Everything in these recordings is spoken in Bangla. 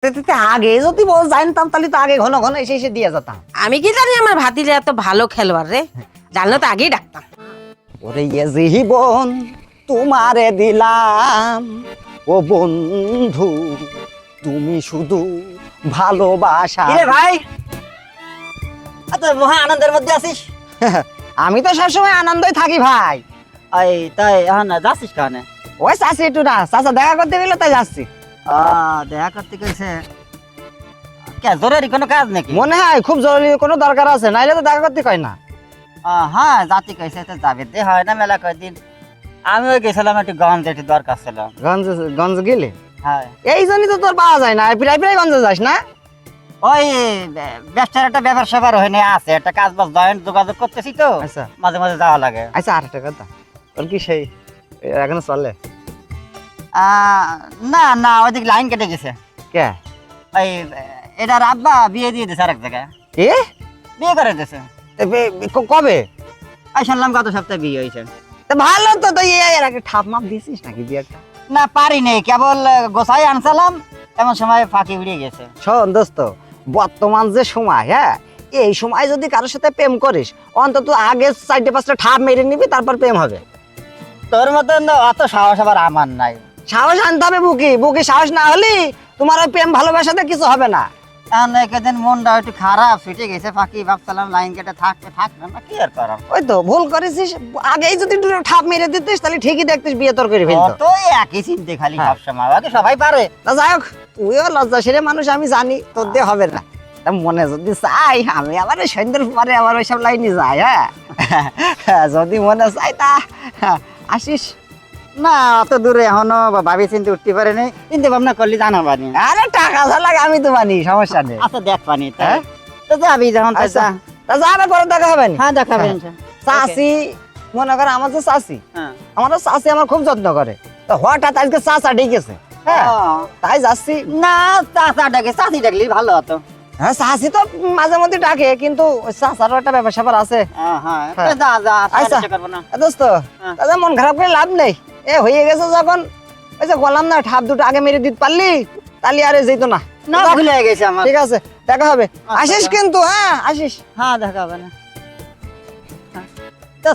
আগে যদি বল জানতাম তাহলে তো আগে ঘন ঘন এসে এসে দিয়ে যেতাম। আমি কি জানি আমার ভাতিজা এত ভালো খেলোয়াড় রে, জানলে তো আগেই ডাকতাম। ওরে এ জীবন তোমারে দিলাম ও বন্ধু, তুমি শুধু ভালোবাসা। কিরে ভাই, এত মহা আনন্দের মধ্যে আছিস? আমি তো সবসময় আনন্দই থাকি ভাই। এই তাই এখন যাচ্ছিস কানে? ওই চাষি একটু না, চাষা দেখা করতে গেলে তাই যাচ্ছি। দেখা করতে গেছে কে? জরুরি কোনো কাজ নাকি? মনে হয় খুব জরুরি কোনো দরকার আছে, নাইলে তো দেখা করতে কয় না। হ্যাঁ জাতি কইছে তো যাবে দে, হয় না মেলা কয়দিন। আমিও গেছিলাম একটু গঞ্জ, একটু দরকার ছিল। গঞ্জ গঞ্জ গেলে হ্যাঁ এই জন্যই তো তোর পাওয়া যায় না, প্রায় প্রায় গঞ্জে যাস না। ওই ব্যবসার একটা ব্যাপার স্যাপার হয়ে আছে, একটা কাজ বাজ জয়েন্ট যোগাযোগ করতেছি তো, আচ্ছা মাঝে মাঝে যাওয়া লাগে। আচ্ছা, আর একটা কথা, তোর কি সেই এখনো চলে? না না, ওইদিকে লাইন কেটে গেছে। কে? ওই এটার আব্বা বিয়ে দিয়ে দিয়েছে আরেক জায়গায়, কি বিয়ে করে দিয়েছে। কবে? আমি শুনলাম গত সপ্তাহে বিয়ে হয়েছে। তা ভালো তো, তো এর আগে ঠাপ মাপ দিছিস নাকি বিয়েটা? না পারি নেই, কেবল গোসাই আনছিলাম, এমন সময় ফাঁকি উড়িয়ে গেছে। শোন দোস্ত, বর্তমান যে সময়, হ্যাঁ এই সময় যদি কারোর সাথে প্রেম করিস, অন্তত আগে 4-5টা ঠাপ মেরে নিবি, তারপর প্রেম হবে। তোর মতন অত সাহস আবার আমার নাই। সাহস আনতে হবে বুকি, বুকি সাহস না হলে তোমার ওই প্রেম ভালোবাসাতে কিছু হবে না। এখন একদিন মনটা একটু খারাপ, ছুটে গেছে ফাঁকি, ভাবছিলাম লাইন কেটে থাকবে না, কি আর করার। ওই তো ভুল করেছিস, আগেই যদি দুটো ঠাপ মেরে দিতিস তাহলে ঠিকই দেখতিস বিয়ে তোর করে ফেলতো। তো একই চিনতে খালি হ্যাঁ। সবসময়, বাকি সবাই পারে। তা যাই হোক, তুইও লজ্জাশীরে মানুষ, আমি জানি তোর দিয়ে হবে না। তা মনে যদি চাই, আমি আবার ওই সন্ধ্যের পরে আবার ওইসব লাইনে যাই। হ্যাঁ যদি মনে চাই তা আসিস। না অত দূরে এখনো ভাবি চিনতে উঠতে পারে নাই, চিন্তা ভাবনা করলে জানা পানি। আরে টাকা লাগে আমি তো মানি, সমস্যা নেই। আচ্ছা দেখ পানি, হ্যাঁ? তো যাবি যখন তাই আচ্ছা, যা। তা যাবে পরে দেখা হবে না। হ্যাঁ দেখাবেন। চাষি মনে করে, আমার যে চাষি, হ্যাঁ আমার চাষি আমার খুব যত্ন করে। তো হঠাৎ আজকে চাষা ডেকেছে, হ্যাঁ তাই যাচ্ছি। না চাচা ডাকে, চাচি ডাকলি ভালো হতো। হ্যাঁ চাষি তো মাঝে মধ্যে ডাকে, কিন্তু ওই চাষারও একটা ব্যাপার স্যাপার আছে। হ্যাঁ হ্যাঁ। যা যা, আচ্ছা। করবো না। দোস্ত, হ্যাঁ। তাহলে মন খারাপ করে লাভ নেই। এ হয়ে গেছে যখন, ওই যে বললাম না, ঠাপ দুটো আগে মেরে দিতে পারলি তাহলে আরে যেত না। না ভুলে গেছে আমার। ঠিক আছে, দেখা হবে। আসিস আচ্ছা। কিন্তু, হ্যাঁ আসিস। হ্যাঁ দেখা হবে না।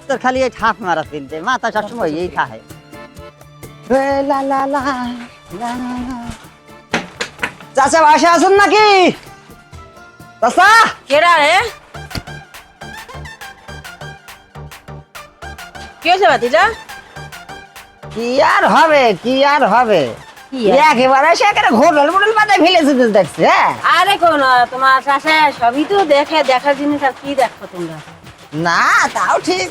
তোর খালি এই ঠাপ মারা চিনতে, মাথা সবসময় এই থাকে। লা লা লা, লা লা লা। চাচা বাসা আছেন নাকি? চাচা, কেডা রে? কি হয়েছে ভাতিজা? কি আর হবে, কি আর হবে, কি আর? একেবারে সে একটা ঘোটল মোটল মাথায় ফেলেছে দেখছি। হ্যাঁ আরে কোন তোমার শাশা সবই তো দেখে, দেখার জিনিস আর কি দেখো তোমরা? না তাও ঠিক,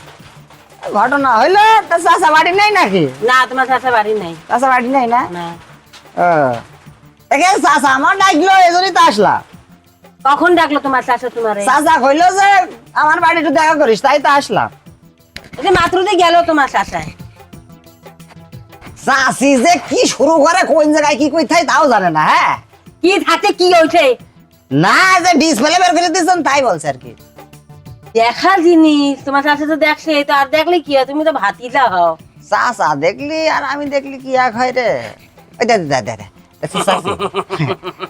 ঘটনা হইলো। তা চাচা বাড়ি নেই নাকি? না তোমার শাশা বাড়ি নাই। চাচা বাড়ি নেই না? না। চাচা আমার ডাকলো, এজন্যই তো আসলাম। কখন ডাকলো তোমার শাশা তোমারে? চাচা কইলো যে আমার বাড়ি একটু দেখা করিস, তাই তো আসলাম। যে মাত্র দিয়ে গেল তোমার শাশায়। চাচি যে কি শুরু করে, কোন জায়গায় কি কই থাই তাও জানে না। হ্যাঁ কি থাকে কি হইছে? না, যে ডিসপ্লে বের করে দিয়েছেন তাই বলছে আর কি। দেখার জিনিস, তোমার শাশা তো দেখছে, তো আর দেখলে কি হয়? তুমি তো ভাতিজা হও। চাচা দেখলি আর আমি দেখলি কি এক হয় রে? ওই দে দে দে দে, চাচি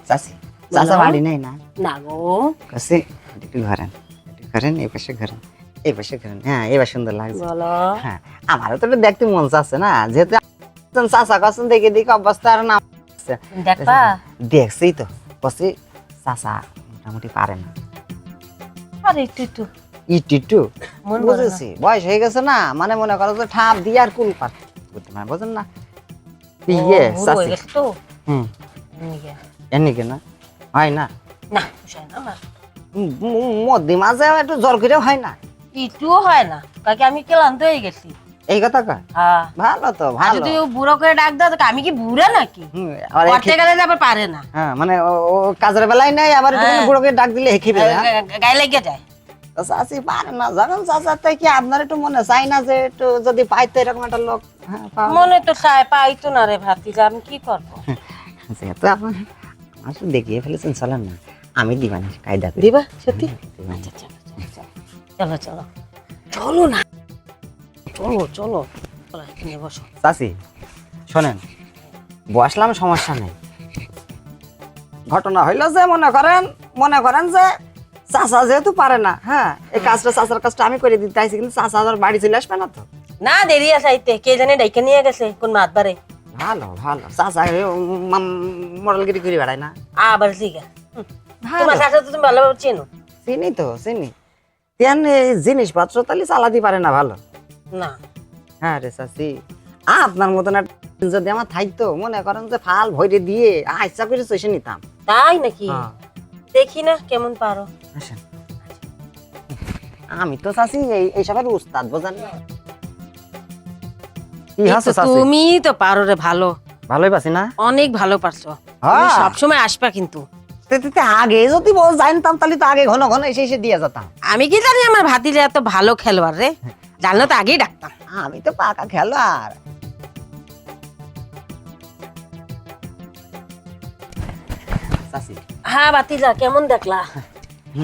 চাচি, চাচা বাড়ি নেই না? না গো। কাছে একটু ঘরেন, একটু ঘরেন, এই পাশে ঘরেন, এই পাশে ঘরেন। হ্যাঁ এবার সুন্দর লাগছে। বলো। হ্যাঁ আমারও তো একটু দেখতে মন চাচ্ছে না, যেহেতু চাচা কাছেন দেখে দেখে অবস্থা আর না। দেখবা? দেখছি তো, বসি চাচা মোটামুটি পারে না। আরে একটু একটু ইটু মন ভরে না। বুঝেছি, বয়স হয়ে গেছে না, মানে মনে করো যে ঠাপ দিয়ে আর কুল পার করতে পারে, বুঝেন না? ইয়ে ও, বুড়ো চাচি, হয়ে গেছে তো। হুম এদিকে। এমনি না হয় না, না পোষায় না আমার। মধ্যে মাঝে একটু জ্বর করেও হয় না। একটুও হয় না, কাকে আমি ক্লান্ত হয়ে গেছি। এই কথা কয়? হ্যাঁ। ভালো তো, আর ভালো। যদি ও বুড়ো করে ডাক দাও, তো আমি কি বুড়া নাকি? আবার করতে গেলে যে আবার পারে না। হ্যাঁ মানে ও কাজের বেলায় নাই, আবার একটু হ্যাঁ। বুড়োকে ডাক দিলে হেঁকে ফেলে। গায়ে লেগে যায়। চাচি পারে না, যখন চাচার তাই কি আপনার একটু মনে চাই না যে একটু যদি পাইতো এরকম একটা লোক? হ্যাঁ পাওয়া যায়। মনে তো চায়, পাইতো না রে ভাতিজা, আমি কি করবো? যেহেতু আপনার আসলে দেখিয়ে ফেলেছেন, চলেন না আমি দিবানি কায়দা করে। দিবা সত্যি? দিবানি। আচ্ছা, চলো চলো চলো না, চলো চলো চলো, এখানে বসো। চাচি শোনেন, বসলাম সমস্যা নেই, ঘটনা হইলো যে মনে করেন যে চাচা যেহেতু পারে না, হ্যাঁ, এই কাজটা চাচার কাজটা আমি করে দিতে চাইছি, কিন্তু চাচা আবার বাড়ি চলে আসবে না তো। না দেরি আছে আইতে, কে জানে ডাইকে নিয়ে গেছে কোন মাতবারে। ভালো ভালো, চাচা মডেলগিরি করে বেড়ায় না। আবার জিগা ভালো। তোমার শাশুড়ি তো তুমি ভালো চেনো। চিনি তো চিনি, তেন এই জিনিসপত্র তাহলে চালাতে পারে না ভালো। না হ্যাঁ রে চাচি, আপনার মতন একটা যদি আমার থাকতো, মনে করেন যে ফাল ভরে দিয়ে ইচ্ছা করে চষে নিতাম। তাই নাকি? হ্যাঁ। দেখি না কেমন পারো। আসেন। আমি তো চাচি এইসবের উস্তাদ, বোঝেন না? কি এই তো হাসো চাচি? তুমি তো পারো রে, ভালো, ভালোই পাচ্ছি না? অনেক ভালো পারছো। হ্যাঁ। তুমি সবসময় আসবা কিন্তু। আগে যদি জানতাম তাহলে তো আগে ঘন ঘন এসে দিয়ে যেতাম। আমি কি জানি আমার ভাতিজা এত ভালো খেলোয়াড় রে, জানলে তো আগেই ডাকতাম। আমি তো পাকা খেলোয়াড়। চাচি, হ্যাঁ ভাতিজা কেমন দেখলা?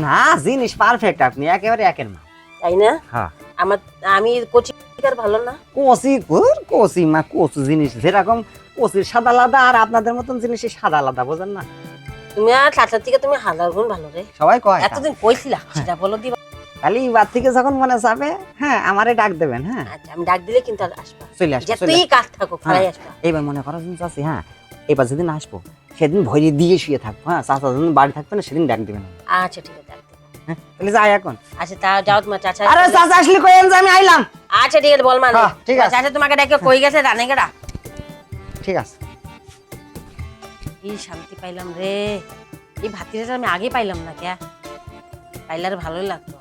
না জিনিস পারফেক্ট, আপনি একেবারে একের মা। তাই না? হ্যাঁ। আমি কচি আর ভালো না? কচি মা, কচু জিনিস যেরকম কচির সাদা আলাদা, আর আপনাদের মতন জিনিসের সাদা আলাদা, বোঝেন না? তুমি আর চাচার থেকে তুমি হাজার গুণ ভালো রে। সবাই কয় এতদিন কইছিলা সেটা বলো দিবা। খালি এবার থেকে যখন মনে যাবে, হ্যাঁ, আমারে ডাক দেবেন। হ্যাঁ, আচ্ছা আমি ডাক দিলে কিন্তু আর আসবা, চলে আসবো, চলে যতই আসবো। কাজ থাকো ফালাই আসবা। এইবার মনে করো যে চাচি, হ্যাঁ, এবার যেদিন আসবো সেদিন ভরিয়ে দিয়ে শুয়ে থাকবো। হ্যাঁ, চাচা যদিন বাড়ি থাকবে না সেদিন ডাক দিবেন। আচ্ছা ঠিক আছে ডাক দিবো। হ্যাঁ, তাহলে যাই এখন। আচ্ছা তা যাও তোমার চাচা। আরে চাচা আসলে কইেন যে আমি আইলাম। আচ্ছা ঠিক আছে বল মানে। হ্যাঁ, ঠিক আছে। চাচা তোমাকে ডাকে কই গেছে জানে কেডা? ঠিক আছে। কি শান্তি পাইলাম রে, এই ভাতিজাটা আমি আগে পাইলাম না, কে পাইলে আর ভালোই লাগতো।